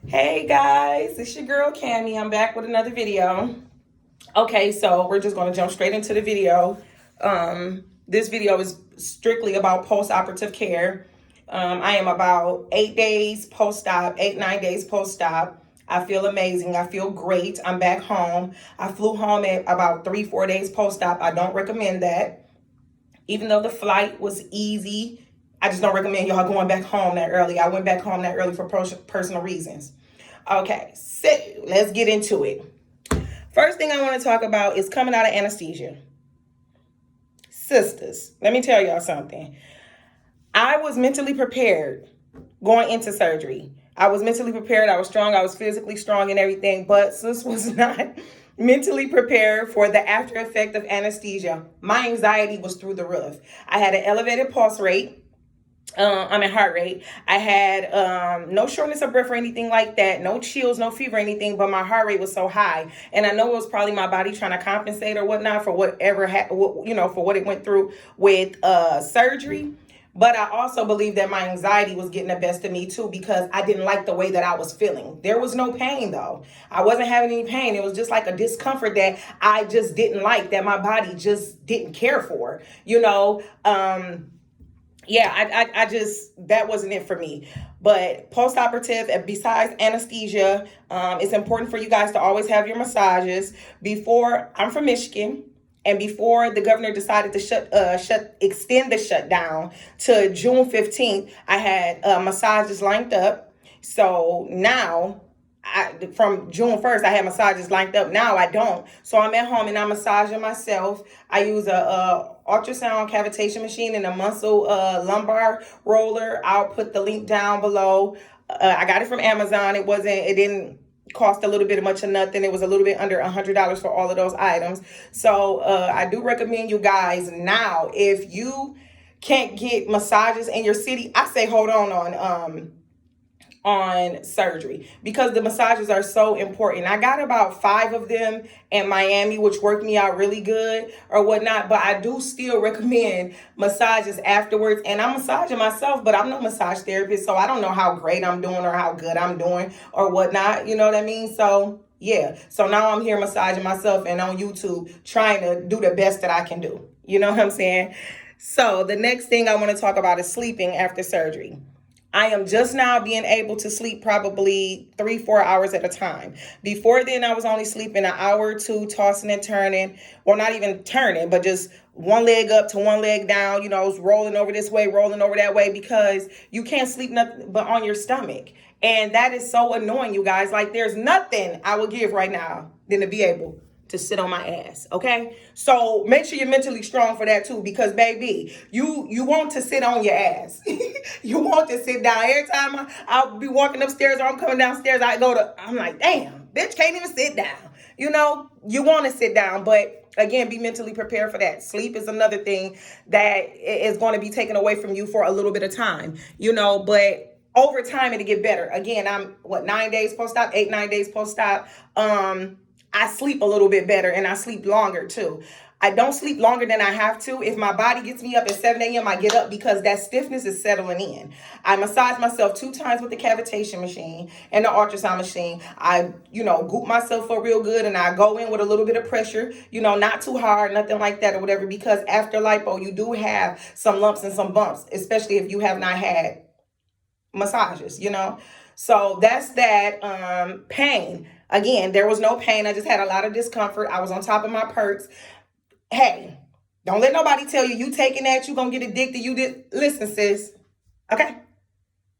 Hey guys, it's your girl Cammy. I'm back with another video. Okay, so we're just gonna jump straight into the video. This video is strictly about post-operative care. I am about 8 days post-op, 8, 9 days post-op. I feel amazing. I feel great. I'm back home. I flew home at about 3, 4 days post-op. I don't recommend that. Even though the flight was easy, I just don't recommend y'all going back home that early. I went back home that early for personal reasons. Okay, so let's get into it. First thing I want to talk about is coming out of anesthesia. Sisters, let me tell y'all something. I was mentally prepared going into surgery. I was mentally prepared. I was strong. I was physically strong and everything, but sis was not mentally prepared for the after effect of anesthesia. My anxiety was through the roof. I had an elevated pulse rate. Heart rate. I had no shortness of breath or anything like that, no chills, no fever, or anything, but my heart rate was so high. And I know it was probably my body trying to compensate or whatnot for whatever, for what it went through with surgery. But I also believe that my anxiety was getting the best of me too, because I didn't like the way that I was feeling. There was no pain though. I wasn't having any pain. It was just like a discomfort that I just didn't like, that my body just didn't care for, I just, that wasn't it for me. But post-operative, besides anesthesia, it's important for you guys to always have your massages. I'm from Michigan, and before the governor decided to extend the shutdown to June 15th, I had massages lined up. So now, from June 1st, I had massages lined up. Now I don't. So I'm at home and I'm massaging myself. I use a ultrasound cavitation machine and a muscle lumbar roller. I'll put the link down below. I got it from Amazon. It didn't cost a little bit of much of nothing. It was a little bit under $100 for all of those items. So I do recommend you guys now, if you can't get massages in your city, I say hold on surgery, because the massages are so important. I got about 5 of them in Miami, which worked me out really good or whatnot, but I do still recommend massages afterwards. And I'm massaging myself, but I'm no massage therapist, so I don't know how great I'm doing or how good I'm doing or whatnot, you know what I mean? So yeah, so now I'm here massaging myself and on YouTube trying to do the best that I can do, you know what I'm saying? So the next thing I want to talk about is sleeping after surgery. I am just now being able to sleep probably 3, 4 hours at a time. Before then, I was only sleeping an hour or two, tossing and turning. Well, not even turning, but just one leg up to one leg down, rolling over this way, rolling over that way, because you can't sleep nothing but on your stomach. And that is so annoying, you guys. Like, there's nothing I would give right now than to be able to sit on my ass, okay? So make sure you're mentally strong for that too, because baby, you want to sit on your ass. You want to sit down. Every time I'll be walking upstairs or I'm coming downstairs, I'm like, damn, bitch can't even sit down. You want to sit down, but again, be mentally prepared for that. Sleep is another thing that is going to be taken away from you for a little bit of time, but over time it'll get better. Again, I'm 9 days post-op, 8, 9 days post-op. I sleep a little bit better and I sleep longer too. I don't sleep longer than I have to. If my body gets me up at 7 a.m., I get up because that stiffness is settling in. I massage myself 2 times with the cavitation machine and the ultrasound machine. I, goop myself up real good and I go in with a little bit of pressure, not too hard, nothing like that or whatever, because after lipo, you do have some lumps and some bumps, especially if you have not had massages, So that's that. Pain. Again, there was no pain. I just had a lot of discomfort. I was on top of my perks. Hey, don't let nobody tell you taking that, you gonna get addicted. You did. Listen, sis. Okay.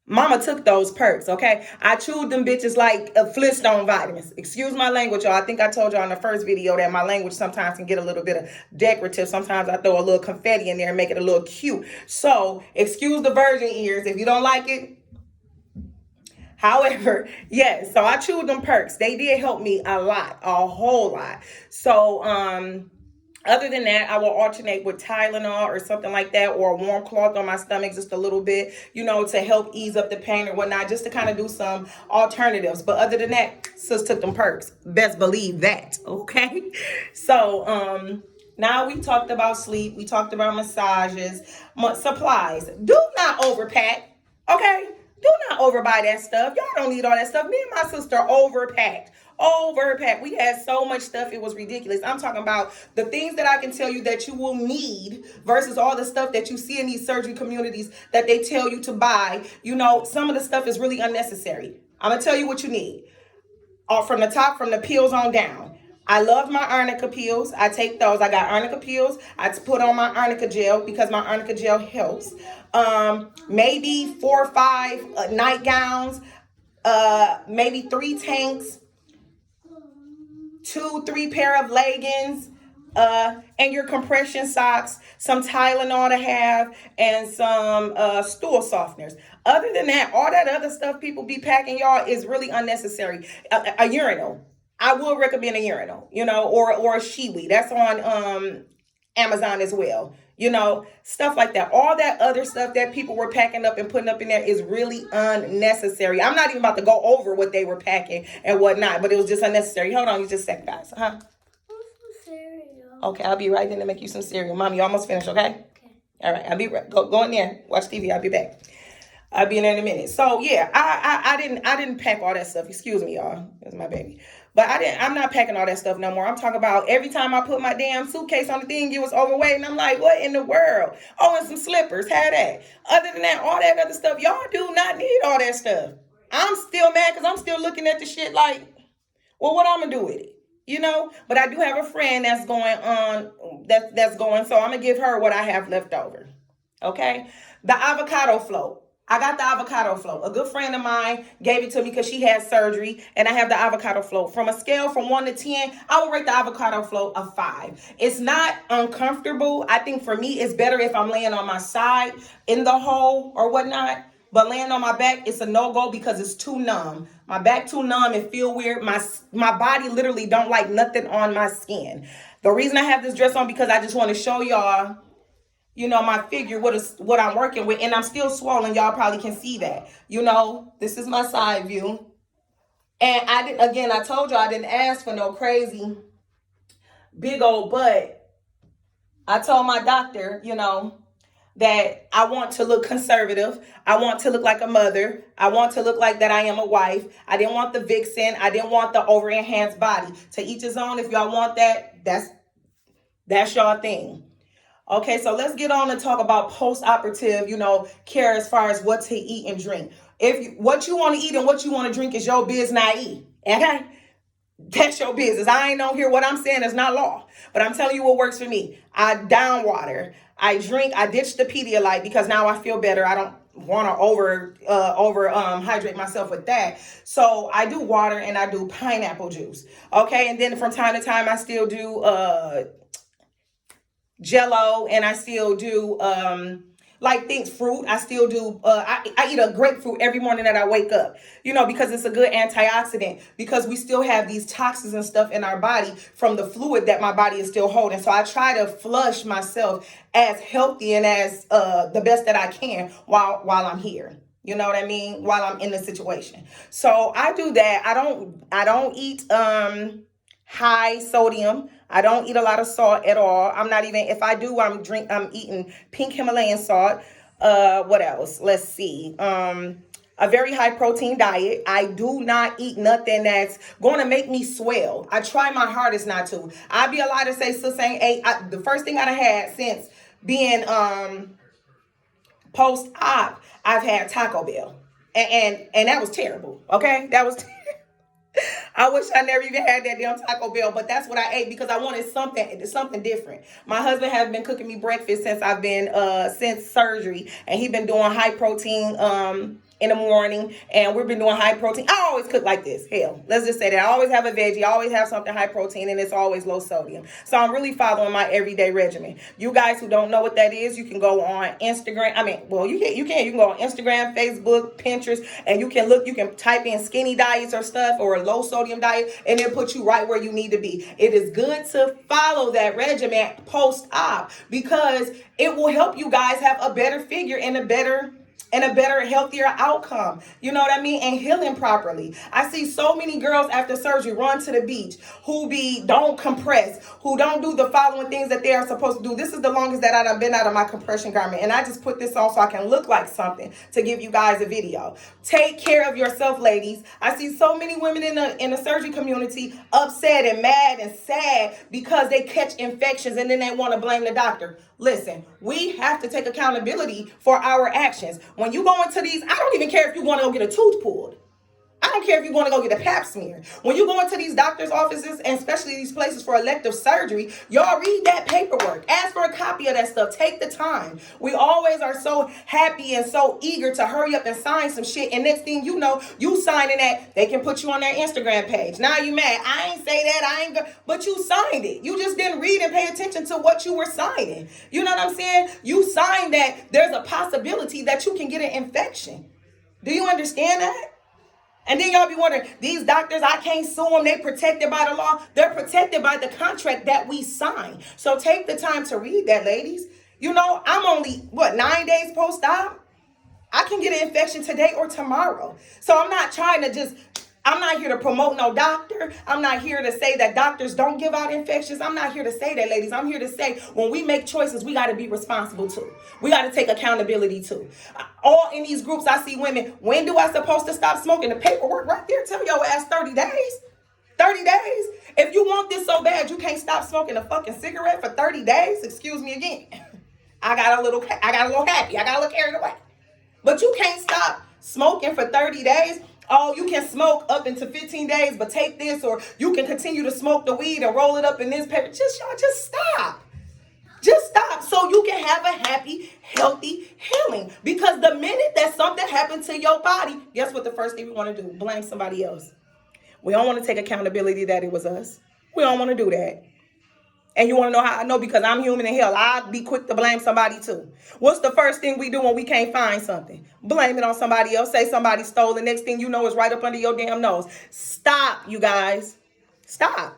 Mama took those perks, okay? I chewed them bitches like Flintstone vitamins. Excuse my language, y'all. I think I told y'all in the first video that my language sometimes can get a little bit of decorative. Sometimes I throw a little confetti in there and make it a little cute. So, excuse the virgin ears. If you don't like it, however, yes, so I chewed them perks. They did help me a lot, a whole lot. So, other than that, I will alternate with Tylenol or something like that, or a warm cloth on my stomach just a little bit, to help ease up the pain or whatnot, just to kind of do some alternatives. But other than that, sis took them perks. Best believe that, okay? So, now we talked about sleep. We talked about massages, supplies. Do not overpack, okay? Do not overbuy that stuff. Y'all don't need all that stuff. Me and my sister overpacked. Overpacked. We had so much stuff, it was ridiculous. I'm talking about the things that I can tell you that you will need versus all the stuff that you see in these surgery communities that they tell you to buy. You know, some of the stuff is really unnecessary. I'm going to tell you what you need. From the top, from the peels on down. I love my arnica peels. I take those. I got arnica peels. I put on my arnica gel because my arnica gel helps. Maybe 4 or 5 nightgowns. Maybe 3 tanks. 2, 3 pair of leggings. And your compression socks, some Tylenol to have, and some stool softeners. Other than that, all that other stuff people be packing, y'all, is really unnecessary. A urinal. I will recommend a urinal, you know, or a Shewee. That's on Amazon as well. You know, stuff like that. All that other stuff that people were packing up and putting up in there is really unnecessary. I'm not even about to go over what they were packing and whatnot, but it was just unnecessary. Hold on, you just a second, guys. Okay, I'll be right in to make you some cereal. Mom, you almost finished, okay? Okay. All right, I'll be right. Go in there. Watch TV. I'll be back. I'll be in there in a minute. So yeah, I didn't pack all that stuff. Excuse me, y'all. That's my baby. But I'm not packing all that stuff no more. I'm talking about every time I put my damn suitcase on the thing, it was overweight. And I'm like, what in the world? Oh, and some slippers. Had that. Other than that, all that other stuff, y'all do not need all that stuff. I'm still mad because I'm still looking at the shit like, well, what I'm going to do with it? You know, but I do have a friend that's going on, that's going, so I'm going to give her what I have left over. Okay. The avocado float. I got the avocado float. A good friend of mine gave it to me because she had surgery, and I have the avocado float. From a scale from 1 to 10, I would rate the avocado float a 5. It's not uncomfortable. I think for me, it's better if I'm laying on my side in the hole or whatnot. But laying on my back, it's a no-go because it's too numb. My back too numb and feel weird. My body literally don't like nothing on my skin. The reason I have this dress on because I just want to show y'all, you know, my figure, what I'm working with. And I'm still swollen. Y'all probably can see that. You know, this is my side view. And I told y'all I didn't ask for no crazy big old butt. I told my doctor, you know, that I want to look conservative. I want to look like a mother. I want to look like that I am a wife. I didn't want the vixen. I didn't want the over-enhanced body. To each his own. If y'all want that, that's y'all thing. Okay, so let's get on and talk about post-operative, you know, care as far as what to eat and drink. What you want to eat and what you want to drink is your business, okay? That's your business. I ain't on here. What I'm saying is not law, but I'm telling you what works for me. I down water. I drink. I ditch the Pedialyte because now I feel better. I don't want to hydrate myself with that. So I do water and I do pineapple juice. Okay, and then from time to time I still do Jello, and I still do like things, fruit. I still do, I eat a grapefruit every morning that I wake up, you know, because it's a good antioxidant, because we still have these toxins and stuff in our body from the fluid that my body is still holding. So I try to flush myself as healthy and as the best that I can while I'm here. You know what I mean? While I'm in the situation. So I do that. I don't eat high sodium. I don't eat a lot of salt at all. I'm not even, if I do, I'm eating pink Himalayan salt. What else? Let's see. A very high protein diet. I do not eat nothing that's going to make me swell. I try my hardest not to. I'd be allowed to say, sis ain't ate. The first thing I had since being post-op, I've had Taco Bell. And that was terrible. Okay? That was terrible. I wish I never even had that damn Taco Bell, but that's what I ate because I wanted something different. My husband has been cooking me breakfast since I've been since surgery, and he's been doing high protein in the morning, and we've been doing high protein. I always cook like this. Hell, let's just say that I always have a veggie, I always have something high protein, and it's always low sodium. So I'm really following my everyday regimen. You guys who don't know what that is, you can go on Instagram. You can go on Instagram, Facebook, Pinterest, and you can type in skinny diets or stuff, or a low sodium diet, and it'll put you right where you need to be. It is good to follow that regimen post-op because it will help you guys have a better figure and a better and a better, healthier outcome. You know what I mean? And healing properly. I see so many girls after surgery run to the beach who don't compress, who don't do the following things that they are supposed to do. This is the longest that I've been out of my compression garment. And I just put this on so I can look like something to give you guys a video. Take care of yourself, ladies. I see so many women in the surgery community upset and mad and sad because they catch infections and then they want to blame the doctor. Listen, we have to take accountability for our actions. When you go into these, I don't even care if you want to go get a tooth pulled. I don't care if you want to go get a pap smear. When you go into these doctor's offices, and especially these places for elective surgery, y'all read that paperwork. Ask for a copy of that stuff. Take the time. We always are so happy and so eager to hurry up and sign some shit. And next thing you know, you signing that, they can put you on their Instagram page. Now you mad. I ain't say that. But you signed it. You just didn't read and pay attention to what you were signing. You know what I'm saying? You signed that there's a possibility that you can get an infection. Do you understand that? And then y'all be wondering, these doctors, I can't sue them. They protected by the law. They're protected by the contract that we sign. So take the time to read that, ladies. You know, I'm only, 9 days post-op? I can get an infection today or tomorrow. So I'm not here to promote no doctor. I'm not here to say that doctors don't give out infections. I'm not here to say that, ladies. I'm here to say when we make choices, we got to be responsible too. We got to take accountability too. All in these groups, I see women, when do I supposed to stop smoking? The paperwork right there tell your ass 30 days. 30 days? If you want this so bad, you can't stop smoking a fucking cigarette for 30 days? Excuse me again. I got a little happy. I got a little carried away. But you can't stop smoking for 30 days. Oh, you can smoke up into 15 days, but take this, or you can continue to smoke the weed and roll it up in this paper. Just stop. Just stop so you can have a happy, healthy healing. Because the minute that something happened to your body, guess what the first thing we want to do? Blame somebody else. We don't want to take accountability that it was us. We don't want to do that. And you want to know how I know? Because I'm human and hell, I'd be quick to blame somebody too. What's the first thing we do when we can't find something? Blame it on somebody else. Say somebody stole. The next thing you know is right up under your damn nose. Stop, you guys. Stop.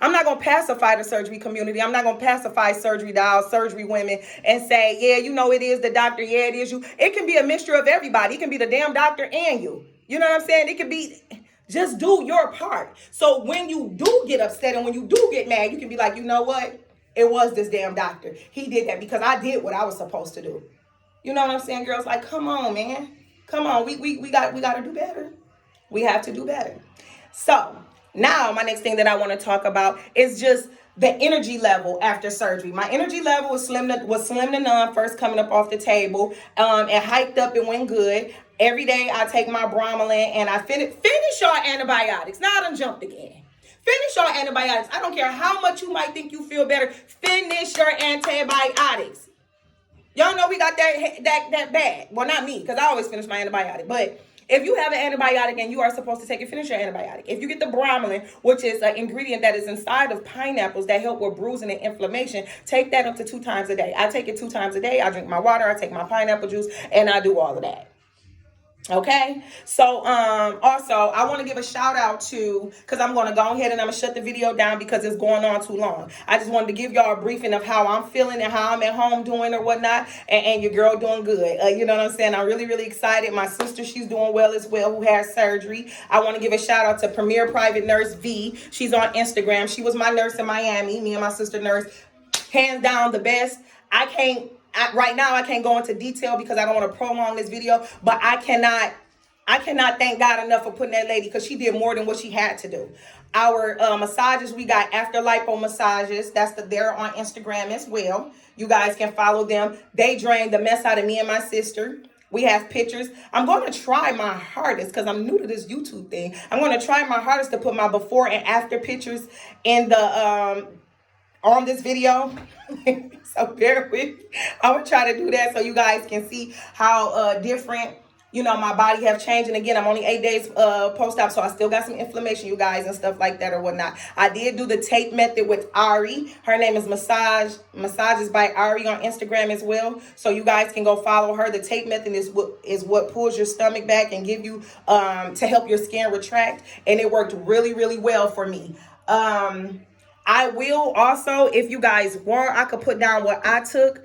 I'm not going to pacify the surgery community. I'm not going to pacify surgery dolls, surgery women, and say, yeah, you know, it is the doctor. Yeah, it is you. It can be a mixture of everybody. It can be the damn doctor and you. You know what I'm saying? It can be... Just do your part. So when you do get upset and when you do get mad, you can be like, you know what? It was this damn doctor. He did that because I did what I was supposed to do. You know what I'm saying, girls? Like, come on, man. Come on. We got to do better. We have to do better. So now my next thing that I want to talk about is just the energy level after surgery. My energy level was slim to none first coming up off the table. It hiked up and went good. Every day I take my Bromelain and I finish your antibiotics. Now I done jumped again. Finish your antibiotics. I don't care how much you might think you feel better. Finish your antibiotics. Y'all know we got that bad. Well, not me, because I always finish my antibiotic. But if you have an antibiotic and you are supposed to take it, finish your antibiotic. If you get the Bromelain, which is an ingredient that is inside of pineapples that help with bruising and inflammation, take that up to 2 times a day. I take it 2 times a day. I drink my water. I take my pineapple juice, and I do all of that. Okay, so also I want to give a shout out to, because I'm going to go ahead and I'm going to shut the video down because it's going on too long. I just wanted to give y'all a briefing of how I'm feeling and how I'm at home doing or whatnot, and your girl doing good. You know what I'm saying? I'm really, really excited. My sister, she's doing well as well, who has surgery. I want to give a shout out to Premier Private Nurse V. She's on Instagram. She was my nurse in Miami. Me and my sister nurse, hands down the best. Right now, I can't go into detail because I don't want to prolong this video, but I cannot thank God enough for putting that lady, because she did more than what she had to do. Our massages, we got After Lipo massages. They're on Instagram as well. You guys can follow them. They drained the mess out of me and my sister. We have pictures. I'm going to try my hardest, because I'm new to this YouTube thing. I'm going to try my hardest to put my before and after pictures in the on this video. So bear with me. I'm gonna try to do that so you guys can see how different, my body have changed. And again, I'm only 8 days post-op, so I still got some inflammation, you guys, and stuff like that or whatnot. I did do the tape method with Ari. Her name is Massages by Ari on Instagram as well, so you guys can go follow her. The tape method is what pulls your stomach back and give you to help your skin retract, and it worked really, really well for me. I will also, if you guys want, I could put down what I took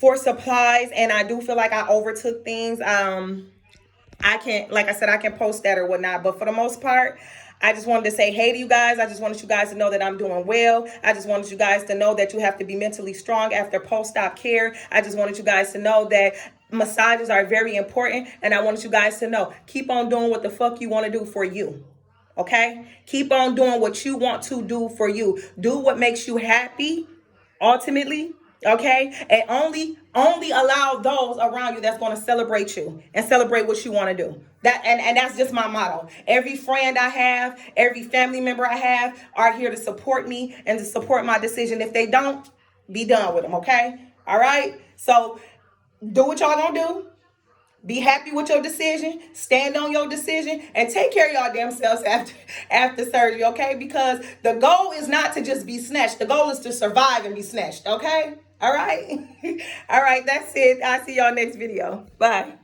for supplies, and I do feel like I overtook things. I can, like I said, I can post that or whatnot, but for the most part, I just wanted to say hey to you guys. I just wanted you guys to know that I'm doing well. I just wanted you guys to know that you have to be mentally strong after post-op care. I just wanted you guys to know that massages are very important, and I wanted you guys to know, keep on doing what the fuck you want to do for you. Okay? Keep on doing what you want to do for you. Do what makes you happy, ultimately. Okay? And only allow those around you that's going to celebrate you and celebrate what you want to do. That and that's just my motto. Every friend I have, every family member I have are here to support me and to support my decision. If they don't, be done with them, okay? All right? So do what y'all gonna do. Be happy with your decision. Stand on your decision and take care of y'all damn selves after surgery, okay? Because the goal is not to just be snatched. The goal is to survive and be snatched, okay? All right? All right, that's it. I'll see y'all next video. Bye.